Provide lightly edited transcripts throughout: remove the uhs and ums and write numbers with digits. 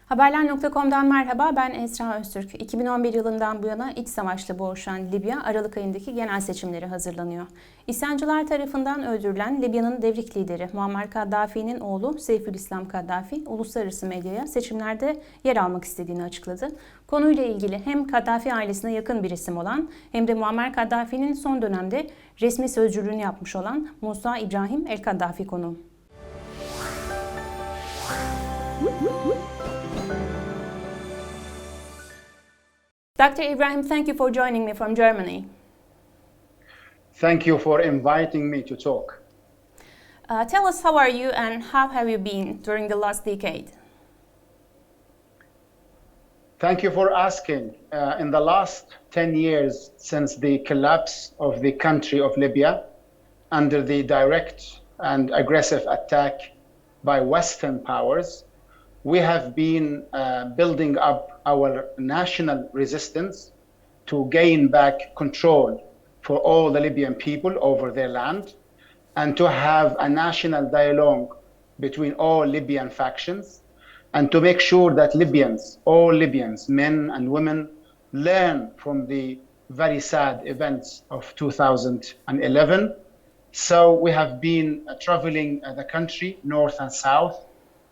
Haberler.com'dan merhaba, ben Esra Öztürk. 2011 yılından bu yana iç savaşla boğuşan Libya, Aralık ayındaki genel seçimleri hazırlanıyor. İsyancılar tarafından öldürülen Libya'nın devrik lideri Muammer Kaddafi'nin oğlu Seyfülislam Kaddafi, uluslararası medyaya seçimlerde yer almak istediğini açıkladı. Konuyla ilgili hem Kaddafi ailesine yakın bir isim olan hem de Muammer Kaddafi'nin son dönemde resmi sözcülüğünü yapmış olan Musa İbrahim el-Kaddafi konuğum. Dr. Ibrahim, thank you for joining me from Germany. Thank you for inviting me to talk. Tell us, how are you and how have you been during the last decade? Thank you for asking. In the last 10 years since the collapse of the country of Libya under the direct and aggressive attack by Western powers, we have been building up our national resistance to gain back control for all the Libyan people over their land and to have a national dialogue between all Libyan factions and to make sure that Libyans, all Libyans, men and women, learn from the very sad events of 2011. So we have been traveling the country, north and south,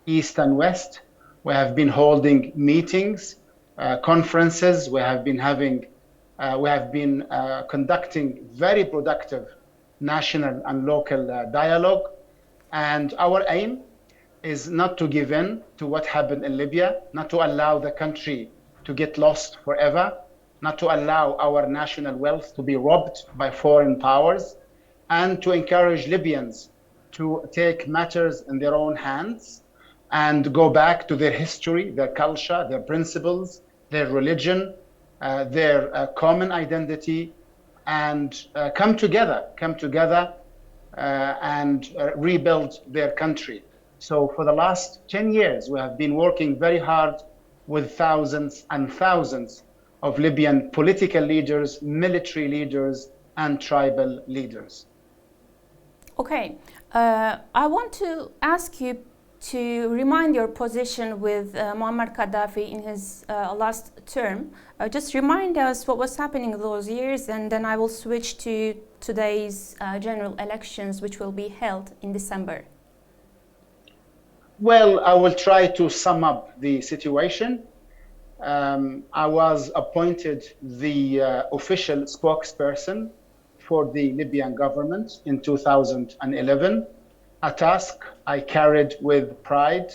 east and west. We have been holding meetings, conferences. We have been conducting very productive national and local dialogue. And our aim is not to give in to what happened in Libya, not to allow the country to get lost forever, not to allow our national wealth to be robbed by foreign powers, and to encourage Libyans to take matters in their own hands and go back to their history, their culture, their principles, their religion, their common identity, and come together and rebuild their country. So for the last 10 years, we have been working very hard with thousands and thousands of Libyan political leaders, military leaders, and tribal leaders. Okay, I want to ask you to remind your position with Muammer Kaddafi in his last term. Just remind us what was happening those years, and then I will switch to today's general elections, which will be held in December. Well, I will try to sum up the situation. I was appointed the official spokesperson for the Libyan government in 2011. A task I carried with pride,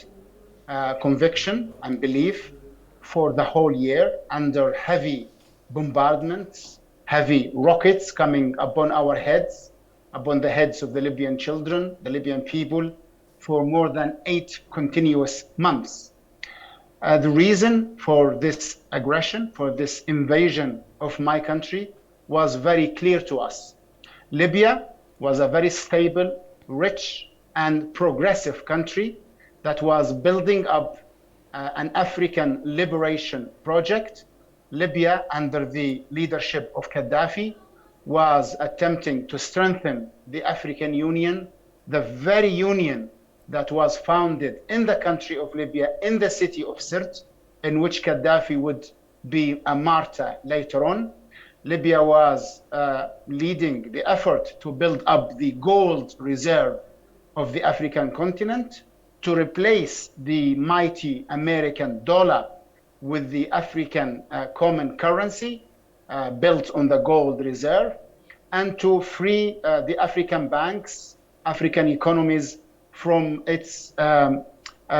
conviction, and belief for the whole year under heavy bombardments, heavy rockets coming upon our heads, upon the heads of the Libyan children, the Libyan people, for more than 8 continuous months. The reason for this aggression, for this invasion of my country, was very clear to us. Libya was a very stable, rich, and progressive country that was building up an African liberation project. Libya, under the leadership of Gaddafi, was attempting to strengthen the African Union, the very union that was founded in the country of Libya, in the city of Sirte, in which Gaddafi would be a martyr later on. Libya was leading the effort to build up the gold reserve of the African continent, to replace the mighty American dollar with the African common currency built on the gold reserve, and to free the African banks, African economies from its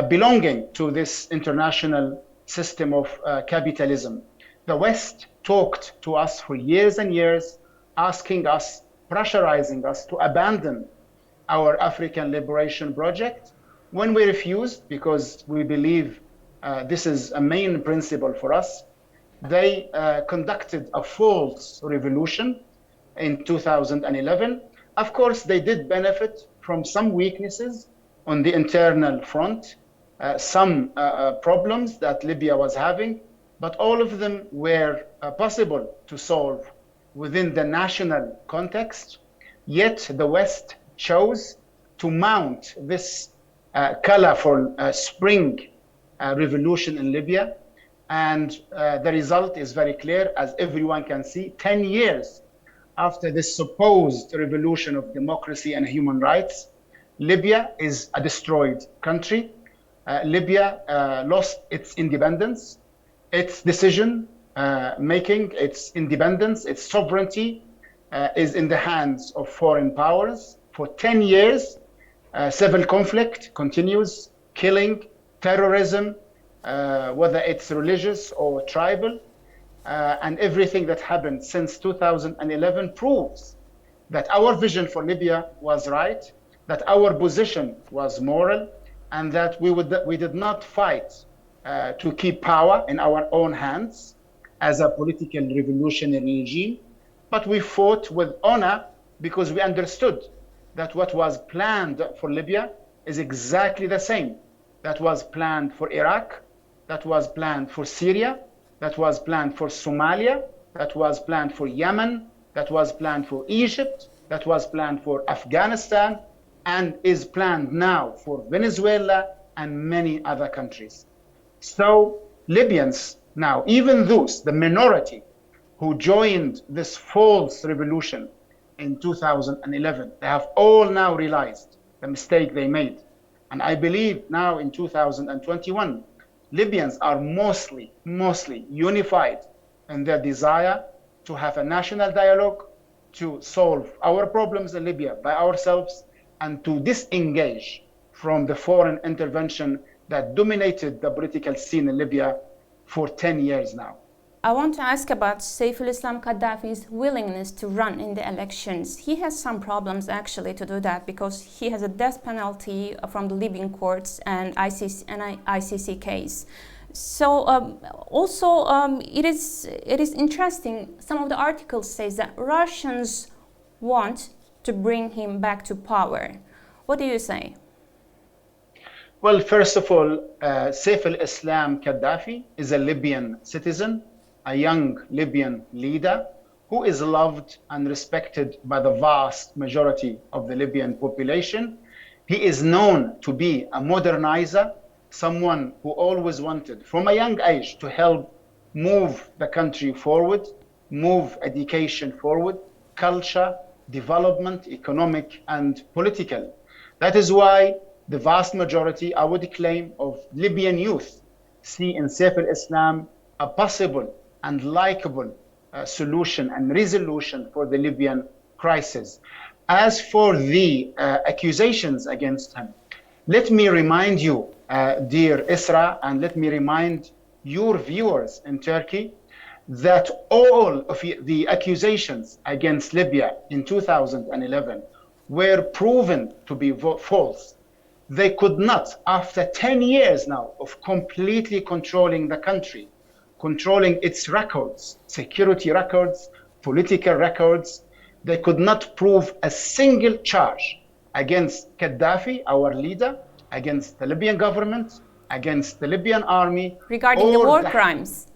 belonging to this international system of capitalism. The West talked to us for years and years, asking us, pressurizing us to abandon our African liberation project. When we refused, because we believe this is a main principle for us, they conducted a false revolution in 2011. Of course, they did benefit from some weaknesses on the internal front, some problems that Libya was having, but all of them were possible to solve within the national context. Yet the West chose to mount this colorful spring revolution in Libya. And the result is very clear, as everyone can see. 10 years after this supposed revolution of democracy and human rights, Libya is a destroyed country. Libya lost its independence, its decision making, its independence, its sovereignty is in the hands of foreign powers. For 10 years, civil conflict continues, killing, terrorism, whether it's religious or tribal, and everything that happened since 2011 proves that our vision for Libya was right, that our position was moral, and that we did not fight to keep power in our own hands as a political revolutionary regime, but we fought with honor because we understood that what was planned for Libya is exactly the same that was planned for Iraq, that was planned for Syria, that was planned for Somalia, that was planned for Yemen, that was planned for Egypt, that was planned for Afghanistan, and is planned now for Venezuela and many other countries. So Libyans now, even those, the minority who joined this false revolution in 2011, they have all now realized the mistake they made. And I believe now in 2021, Libyans are mostly unified in their desire to have a national dialogue, to solve our problems in Libya by ourselves, and to disengage from the foreign intervention that dominated the political scene in Libya for 10 years now. I want to ask about Seyfülislam Kaddafi's willingness to run in the elections. He has some problems actually to do that because he has a death penalty from the Libyan courts and ICC case. So it is interesting. Some of the articles say that Russians want to bring him back to power. What do you say? Well, first of all, Seyfülislam Kaddafi is a Libyan citizen, a young Libyan leader who is loved and respected by the vast majority of the Libyan population. He is known to be a modernizer, someone who always wanted, from a young age, to help move the country forward, move education forward, culture, development, economic and political. That is why the vast majority, I would claim, of Libyan youth see in Seyfülislam a possible and likable solution and resolution for the Libyan crisis. As for the accusations against him, let me remind you, dear Esra, and let me remind your viewers in Turkey, that all of the accusations against Libya in 2011 were proven to be false. They could not, after 10 years now of completely controlling the country, controlling its records, security records, political records, they could not prove a single charge against Gaddafi, our leader, against the Libyan government, against the Libyan army. Regarding the war crimes.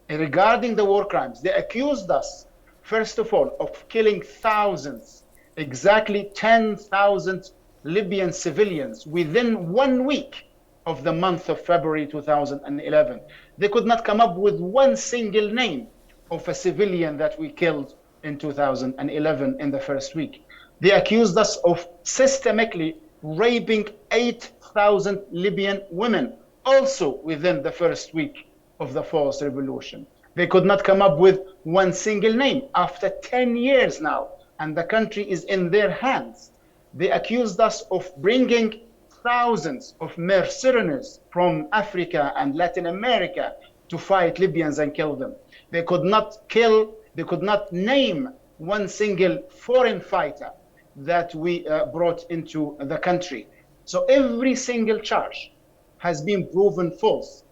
Regarding the war crimes, they accused us, first of all, of killing thousands, exactly 10,000 Libyan civilians within 1 week of the month of February 2011. They could not come up with one single name of a civilian that we killed in 2011 in the first week. They accused us of systematically raping 8,000 Libyan women, also within the first week of the false revolution. They could not come up with one single name after 10 years now, and the country is in their hands. They accused us of bringing thousands of mercenaries from Africa and Latin America to fight Libyans and kill them. They could not name one single foreign fighter that we brought into the country. So every single charge has been proven false.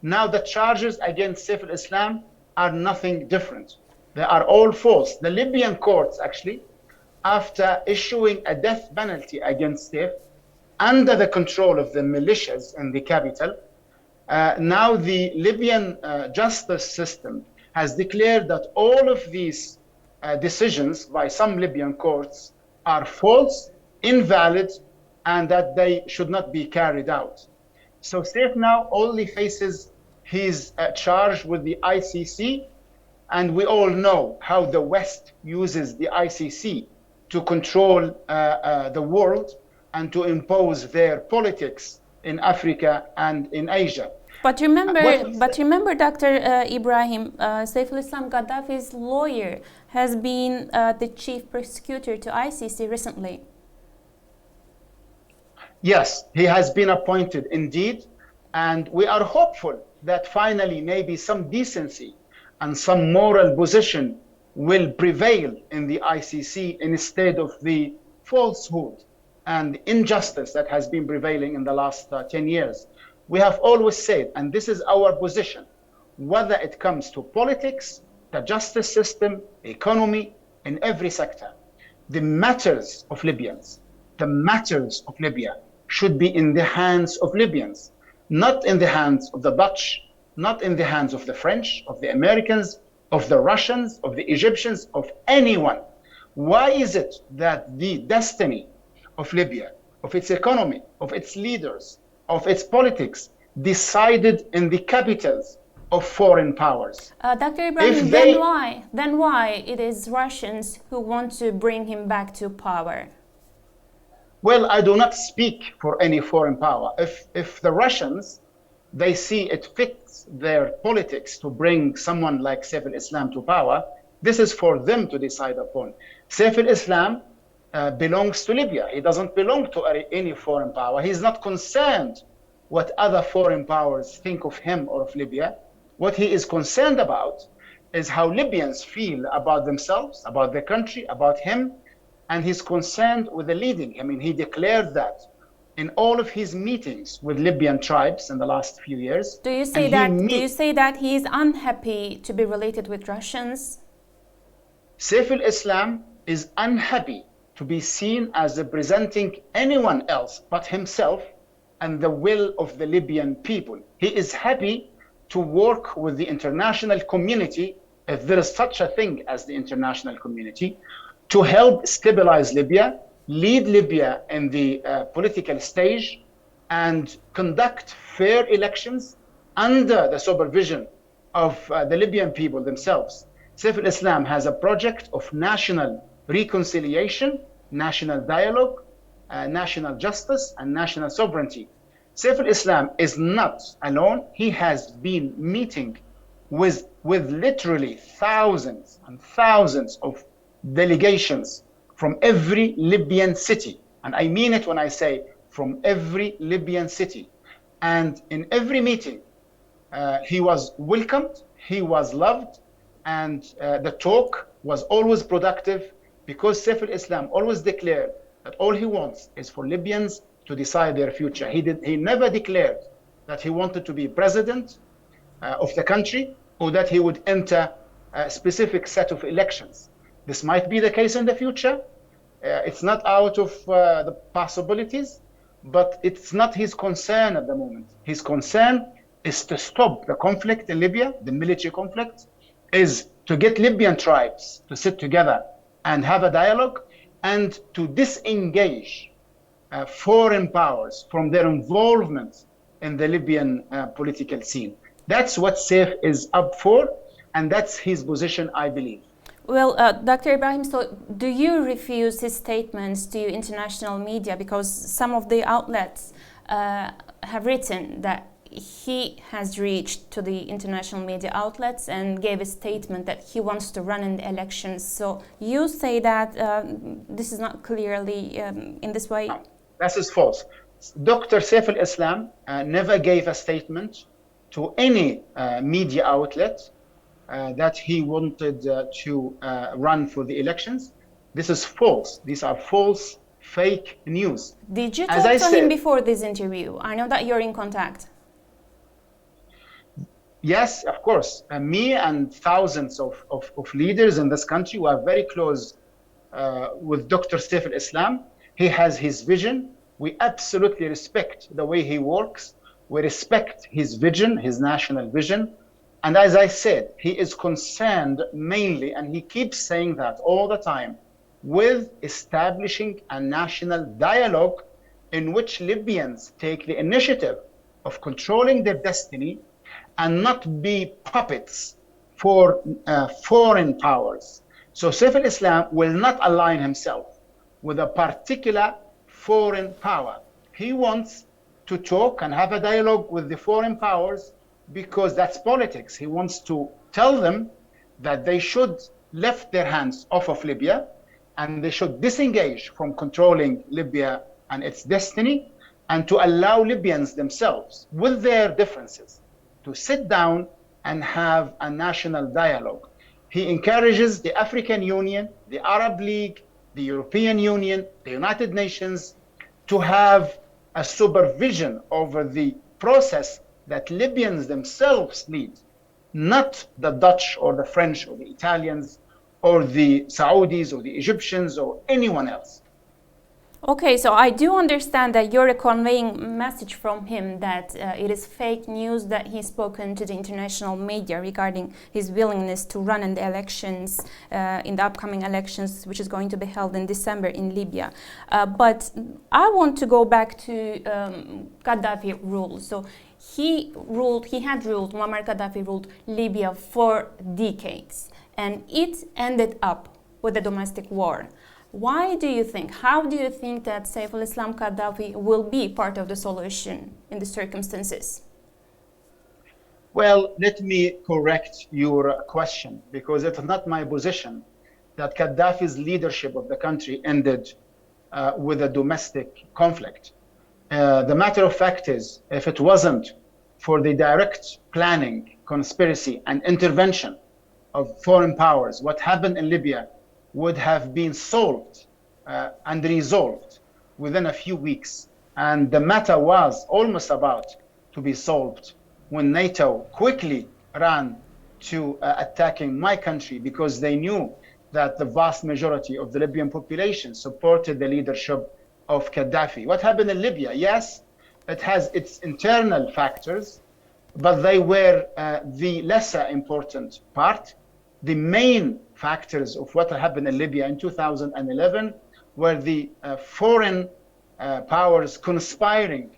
Now the charges against Seyfülislam are nothing different. They are all false. The Libyan courts actually, after issuing a death penalty against Seyf, under the control of the militias in the capital, now the Libyan justice system has declared that all of these decisions by some Libyan courts are false, invalid, and that they should not be carried out. So Saif now only faces his charge with the ICC, and we all know how the West uses the ICC to control the world and to impose their politics in Africa and in Asia. But remember, Dr. Ibrahim, Seyfülislam Kaddafi's lawyer has been the chief prosecutor to ICC recently. Yes, he has been appointed indeed, and we are hopeful that finally maybe some decency and some moral position will prevail in the ICC instead of the falsehood and injustice that has been prevailing in the last 10 years. We have always said, and this is our position, whether it comes to politics, the justice system, economy, in every sector, the matters of Libyans, the matters of Libya should be in the hands of Libyans, not in the hands of the Dutch, not in the hands of the French, of the Americans, of the Russians, of the Egyptians, of anyone. Why is it that the destiny of Libya, of its economy, of its leaders, of its politics, decided in the capitals of foreign powers? Dr. Ibrahim, then why it is Russians who want to bring him back to power? Well, I do not speak for any foreign power. If the Russians, they see it fits their politics to bring someone like Seyfülislam to power, this is for them to decide upon. Seyfülislam belongs to Libya. He doesn't belong to any foreign power. He's not concerned what other foreign powers think of him or of Libya. What he is concerned about is how Libyans feel about themselves, about their country, about him, and he's concerned with the leading. I mean, he declared that in all of his meetings with Libyan tribes in the last few years. Do you say that he is unhappy to be related with Russians? Seyfülislam is unhappy to be seen as representing anyone else but himself and the will of the Libyan people. He is happy to work with the international community, if there is such a thing as the international community, to help stabilize Libya, lead Libya in the political stage, and conduct fair elections under the supervision of the Libyan people themselves. Seyfülislam has a project of national reconciliation, national dialogue, national justice, and national sovereignty. Seyfülislam is not alone. He has been meeting with literally thousands and thousands of delegations from every Libyan city. And I mean it when I say from every Libyan city. And in every meeting, he was welcomed, he was loved, and the talk was always productive, because Seyfülislam always declared that all he wants is for Libyans to decide their future. He never declared that he wanted to be president of the country, or that he would enter a specific set of elections. This might be the case in the future. It's not out of the possibilities, but it's not his concern at the moment. His concern is to stop the conflict in Libya, the military conflict, is to get Libyan tribes to sit together and have a dialogue, and to disengage foreign powers from their involvement in the Libyan political scene. That's what Saif is up for, and that's his position, I believe. Well, Dr. Ibrahim, so do you refuse his statements to international media? Because some of the outlets have written that he has reached to the international media outlets and gave a statement that he wants to run in the elections. So you say that this is not clearly in this way? No, that is false. Dr. Seyfülislam never gave a statement to any media outlet that he wanted to run for the elections. This is false. These are false, fake news. Did you talk to him before this interview? I know that you're in contact. Yes, of course. Me and thousands of leaders in this country who are very close with Dr. Seyfülislam. He has his vision. We absolutely respect the way he works. We respect his vision, his national vision. And as I said, he is concerned mainly, and he keeps saying that all the time, with establishing a national dialogue in which Libyans take the initiative of controlling their destiny and not be puppets for foreign powers. So Seyfülislam will not align himself with a particular foreign power. He wants to talk and have a dialogue with the foreign powers because that's politics. He wants to tell them that they should lift their hands off of Libya and they should disengage from controlling Libya and its destiny, and to allow Libyans themselves, with their differences, to sit down and have a national dialogue. He encourages the African Union, the Arab League, the European Union, the United Nations to have a supervision over the process that Libyans themselves lead, not the Dutch or the French or the Italians or the Saudis or the Egyptians or anyone else. Okay, so I do understand that you're conveying a message from him that it is fake news that he's spoken to the international media regarding his willingness to run in the elections, in the upcoming elections, which is going to be held in December in Libya. But I want to go back to Gaddafi rule. So Muammer Kaddafi ruled Libya for decades, and it ended up with a domestic war. How do you think that Seyfülislam Kaddafi will be part of the solution in the circumstances? Well, let me correct your question, because it's not my position that Gaddafi's leadership of the country ended with a domestic conflict. The matter of fact is, if it wasn't for the direct planning, conspiracy, and intervention of foreign powers, what happened in Libya would have been solved and resolved within a few weeks. And the matter was almost about to be solved when NATO quickly ran to attacking my country, because they knew that the vast majority of the Libyan population supported the leadership of Gaddafi. What happened in Libya? Yes, it has its internal factors, but they were the lesser important part. The main factors of what happened in Libya in 2011 were the foreign powers conspiring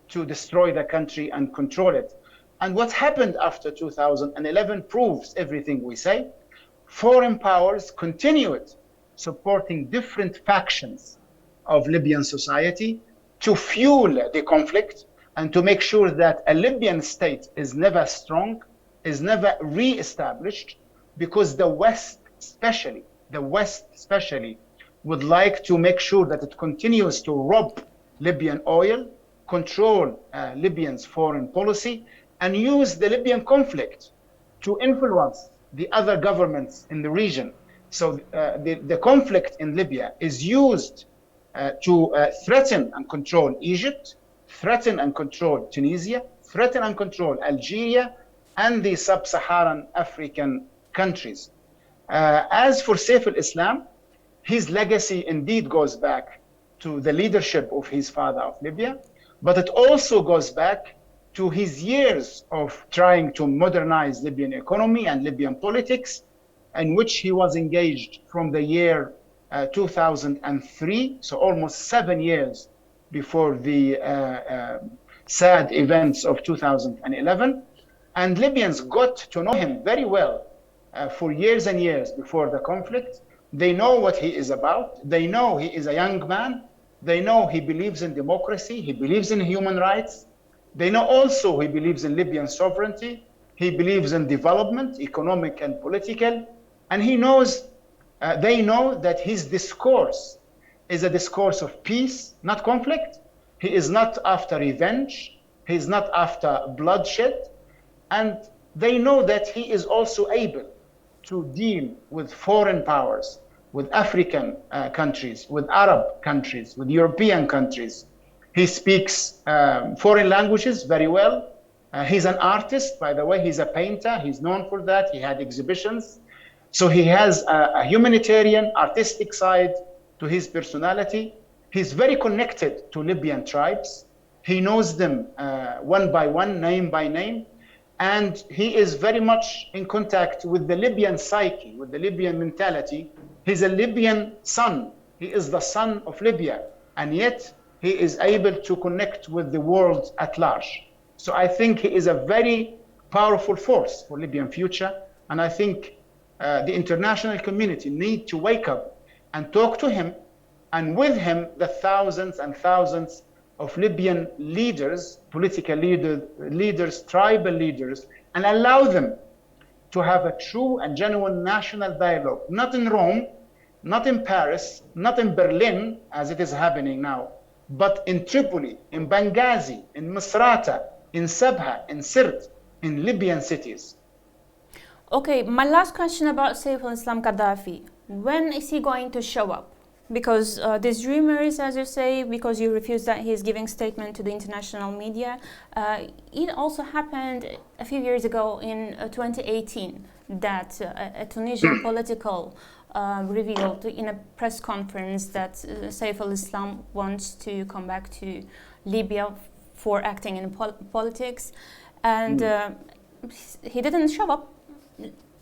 to destroy the country and control it. And what happened after 2011 proves everything we say. Foreign powers continued supporting different factions of Libyan society to fuel the conflict and to make sure that a Libyan state is never strong, is never re-established, because the West especially would like to make sure that it continues to rob Libyan oil, control Libyan's foreign policy, and use the Libyan conflict to influence the other governments in the region. So the conflict in Libya is used to threaten and control Egypt, threaten and control Tunisia, threaten and control Algeria, and the sub-Saharan African countries. As for Seyfülislam, his legacy indeed goes back to the leadership of his father of Libya, but it also goes back to his years of trying to modernize Libyan economy and Libyan politics, in which he was engaged from the year 2003, so almost 7 years before the sad events of 2011. And Libyans got to know him very well for years and years before the conflict. They know what he is about. They know he is a young man. They know he believes in democracy. He believes in human rights. They know also he believes in Libyan sovereignty. He believes in development, economic and political. And he knows, they know that his discourse is a discourse of peace, not conflict. He is not after revenge. He is not after bloodshed. And they know that he is also able to deal with foreign powers, with African countries, with Arab countries, with European countries. He speaks foreign languages very well. He's an artist, by the way. He's a painter. He's known for that. He had exhibitions. So he has a humanitarian, artistic side to his personality. He's very connected to Libyan tribes. He knows them one by one, name by name. And he is very much in contact with the Libyan psyche, with the Libyan mentality. He's a Libyan son. He is the son of Libya. And yet he is able to connect with the world at large. So I think he is a very powerful force for Libyan future. And I think the international community need to wake up and talk to him, and with him, the thousands and thousands of Libyan leaders, political leaders, tribal leaders, and allow them to have a true and genuine national dialogue, not in Rome, not in Paris, not in Berlin, as it is happening now, but in Tripoli, in Benghazi, in Misrata, in Sabha, in Sirte, in Libyan cities. Okay, my last question about Seyfülislam Kaddafi. When is he going to show up? Because these rumors, as you say, because you refuse that he is giving statement to the international media, it also happened a few years ago in 2018 that a Tunisian political revealed in a press conference that Seyfülislam wants to come back to Libya for acting in politics, and he didn't show up.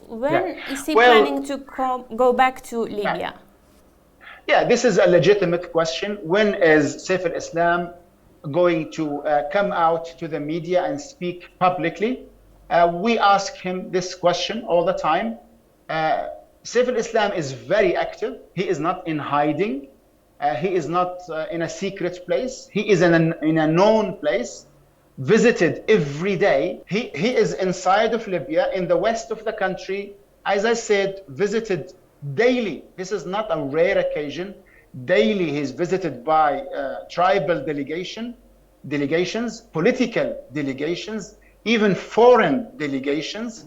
When is he planning to go back to Libya? Yeah, this is a legitimate question. When is Seyfülislam going to come out to the media and speak publicly? We ask him this question all the time. Seyfülislam is very active. He is not in hiding. He is not in a secret place. He is in a known place, visited every day. He is inside of Libya, in the west of the country. As I said, visited daily. This is not a rare occasion. Daily he's visited by tribal delegations, political delegations, even foreign delegations.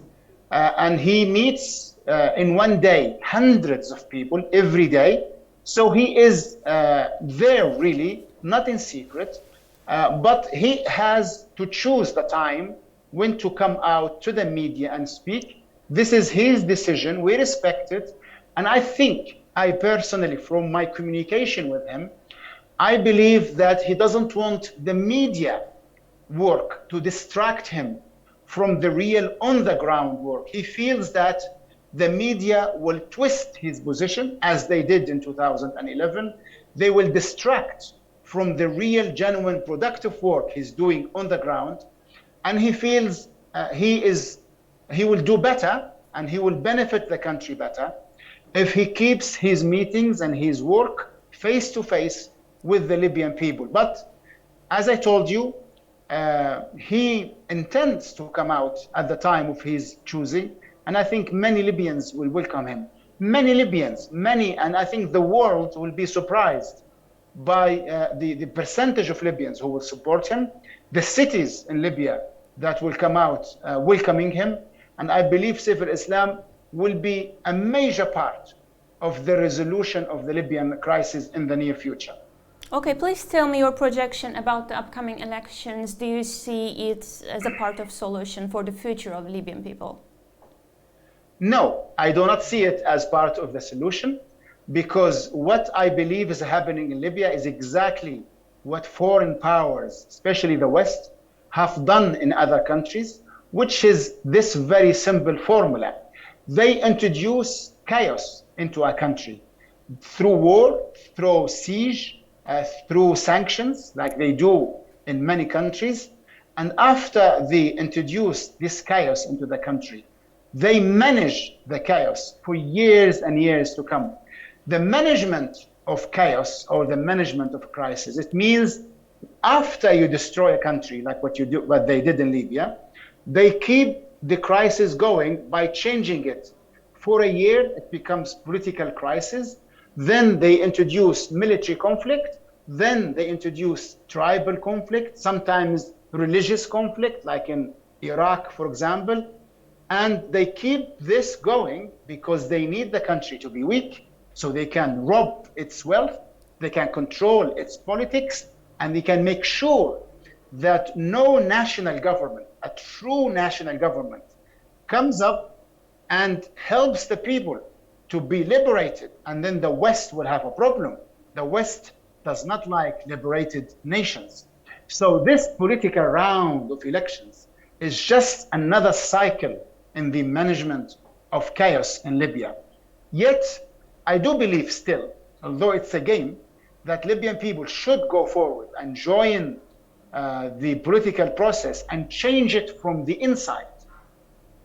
And he meets in one day hundreds of people every day. So he is there really, not in secret, but he has to choose the time when to come out to the media and speak. This is his decision. We respect it. And I personally, from my communication with him, I believe that he doesn't want the media work to distract him from the real on-the-ground work. He feels that the media will twist his position, as they did in 2011. They will distract from the real, genuine, productive work he's doing on the ground. And he feels he will do better and he will benefit the country better if he keeps his meetings and his work face to face with the Libyan people. But as I told you, he intends to come out at the time of his choosing, and I think many Libyans will welcome him. Many Libyans, and I think the world will be surprised by the percentage of Libyans who will support him, the cities in Libya that will come out welcoming him, and I believe Seyfülislam will be a major part of the resolution of the Libyan crisis in the near future. Okay, please tell me your projection about the upcoming elections. Do you see it as a part of solution for the future of Libyan people? No, I do not see it as part of the solution, because what I believe is happening in Libya is exactly what foreign powers, especially the West, have done in other countries, which is this very simple formula. They introduce chaos into a country through war, through siege, through sanctions, like they do in many countries. And after they introduce this chaos into the country, they manage the chaos for years and years to come. The management of chaos or the management of crisis, it means after you destroy a country, like what they did in Libya, they keep the crisis going by changing it. For a year, it becomes political crisis. Then they introduce military conflict. Then they introduce tribal conflict, sometimes religious conflict, like in Iraq, for example. And they keep this going because they need the country to be weak, so they can rob its wealth, they can control its politics, and they can make sure that no national government, a true national government, comes up and helps the people to be liberated. And then the West will have a problem. The West does not like liberated nations. So this political round of elections is just another cycle in the management of chaos in Libya. Yet, I do believe still, although it's a game, that Libyan people should go forward and join the political process and change it from the inside,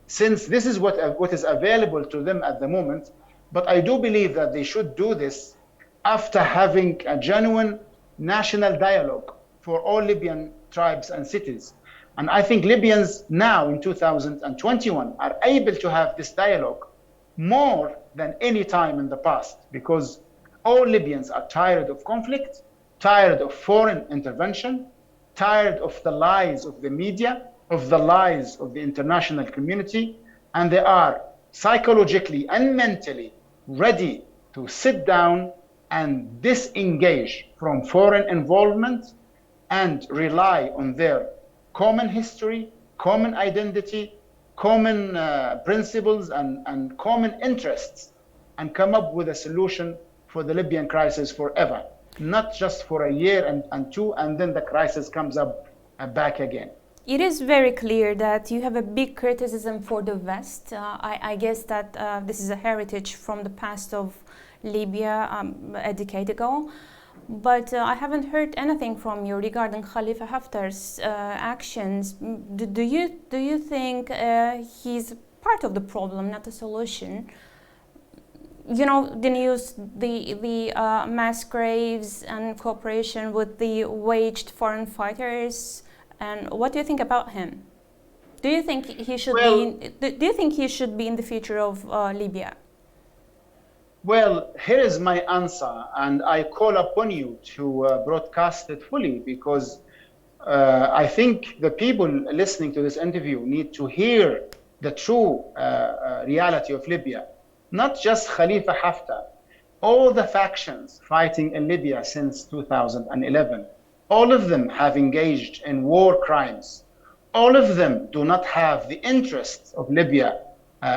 since this is what is available to them at the moment. But I do believe that they should do this after having a genuine national dialogue for all Libyan tribes and cities. And I think Libyans now in 2021 are able to have this dialogue more than any time in the past, because all Libyans are tired of conflict, tired of foreign intervention, tired of the lies of the media, of the lies of the international community, and they are psychologically and mentally ready to sit down and disengage from foreign involvement and rely on their common history, common identity, common principles, and common interests, and come up with a solution for the Libyan crisis forever, not just for a year and two, and then the crisis comes up back again. It is very clear that you have a big criticism for the West. I guess that this is a heritage from the past of Libya a decade ago. But I haven't heard anything from you regarding Khalifa Haftar's actions. Do you think he's part of the problem, not the solution? You know, the news, the mass graves and cooperation with the waged foreign fighters. And what do you think about him? Do you think he should do you think he should be in the future of Libya? Well, here is my answer, and I call upon you to broadcast it fully, because I think the people listening to this interview need to hear the true reality of Libya. Not just Khalifa Haftar, all the factions fighting in Libya since 2011, all of them have engaged in war crimes. All of them do not have the interests of Libya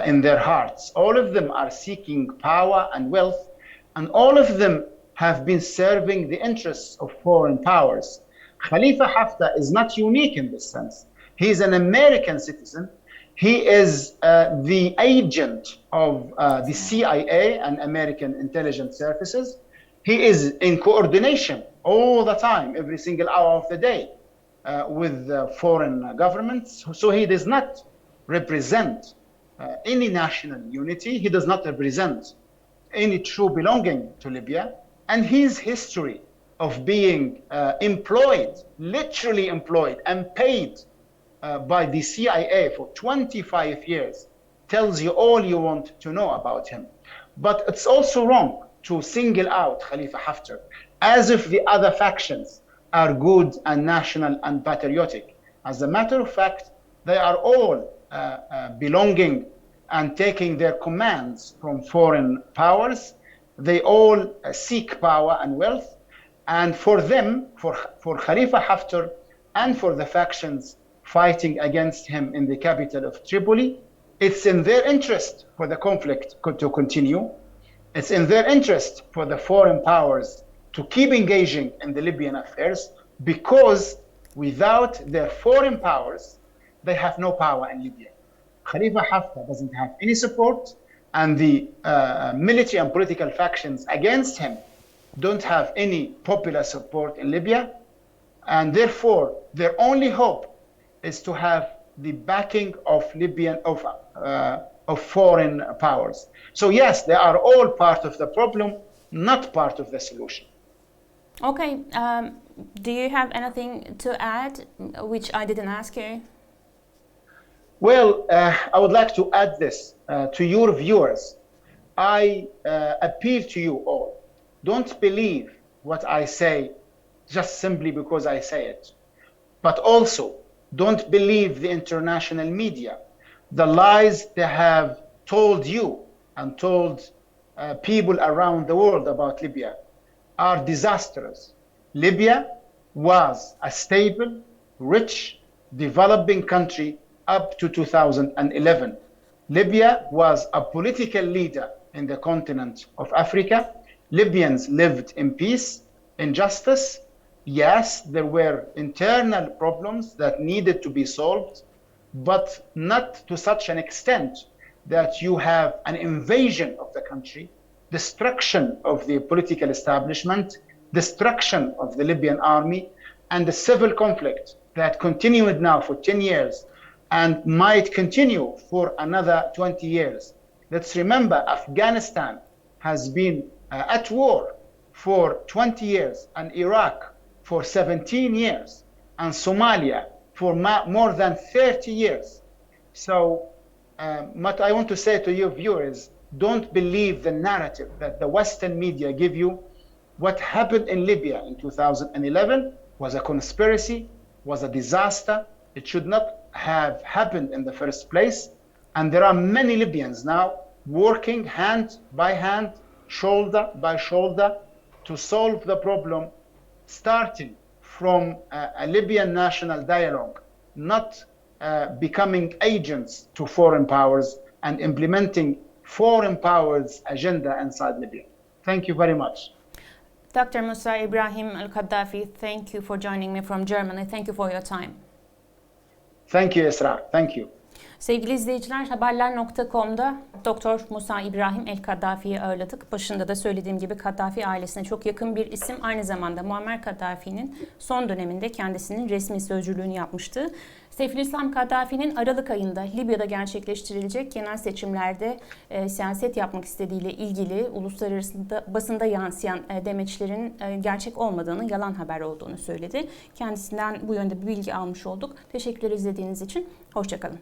in their hearts. All of them are seeking power and wealth, and all of them have been serving the interests of foreign powers. Khalifa Haftar is not unique in this sense. He's an American citizen. He is the agent of the CIA and American intelligence services. He is in coordination all the time, every single hour of the day, with foreign governments. So he does not represent any national unity. He does not represent any true belonging to Libya. And his history of being employed, literally employed and paid by the CIA for 25 years tells you all you want to know about him. But it's also wrong to single out Khalifa Haftar as if the other factions are good and national and patriotic. As a matter of fact, they are all belonging and taking their commands from foreign powers. They all seek power and wealth. And for them, for Khalifa Haftar and for the factions fighting against him in the capital of Tripoli, it's in their interest for the conflict to continue. It's in their interest for the foreign powers to keep engaging in the Libyan affairs, because without their foreign powers, they have no power in Libya. Khalifa Haftar doesn't have any support, and the military and political factions against him don't have any popular support in Libya, and therefore their only hope is to have the backing of foreign powers. So yes, they are all part of the problem, not part of the solution. Okay, do you have anything to add, which I didn't ask you? Well, I would like to add this to your viewers. I appeal to you all. Don't believe what I say just simply because I say it. But also, don't believe the international media. The lies they have told you and told people around the world about Libya are disastrous. Libya was a stable, rich, developing country up to 2011. Libya was a political leader in the continent of Africa. Libyans lived in peace, in justice. Yes, there were internal problems that needed to be solved, but not to such an extent that you have an invasion of the country, destruction of the political establishment, destruction of the Libyan army, and the civil conflict that continued now for 10 years and might continue for another 20 years. Let's remember, Afghanistan has been at war for 20 years, and Iraq for 17 years, and Somalia for more than 30 years. So what I want to say to you viewers, don't believe the narrative that the Western media give you. What happened in Libya in 2011 was a conspiracy, was a disaster. It should not have happened in the first place. And there are many Libyans now working hand by hand, shoulder by shoulder, to solve the problem, starting from a Libyan national dialogue, not becoming agents to foreign powers and implementing foreign powers' agenda inside Libya. Thank you very much. Dr. Musa Ibrahim el-Kaddafi, thank you for joining me from Germany. Thank you for your time. Thank you, Esra. Thank you. Sevgili izleyiciler, haberler.com'da Dr. Musa İbrahim el-Kaddafi'yi ağırladık. Başında da söylediğim gibi Kaddafi ailesine çok yakın bir isim. Aynı zamanda Muammer Kaddafi'nin son döneminde kendisinin resmi sözcülüğünü yapmıştı. Seyfülislam Kaddafi'nin Aralık ayında Libya'da gerçekleştirilecek genel seçimlerde siyaset yapmak istediğiyle ilgili uluslararası basında yansıyan demeçlerin gerçek olmadığını, yalan haber olduğunu söyledi. Kendisinden bu yönde bir bilgi almış olduk. Teşekkürler izlediğiniz için. Hoşça kalın.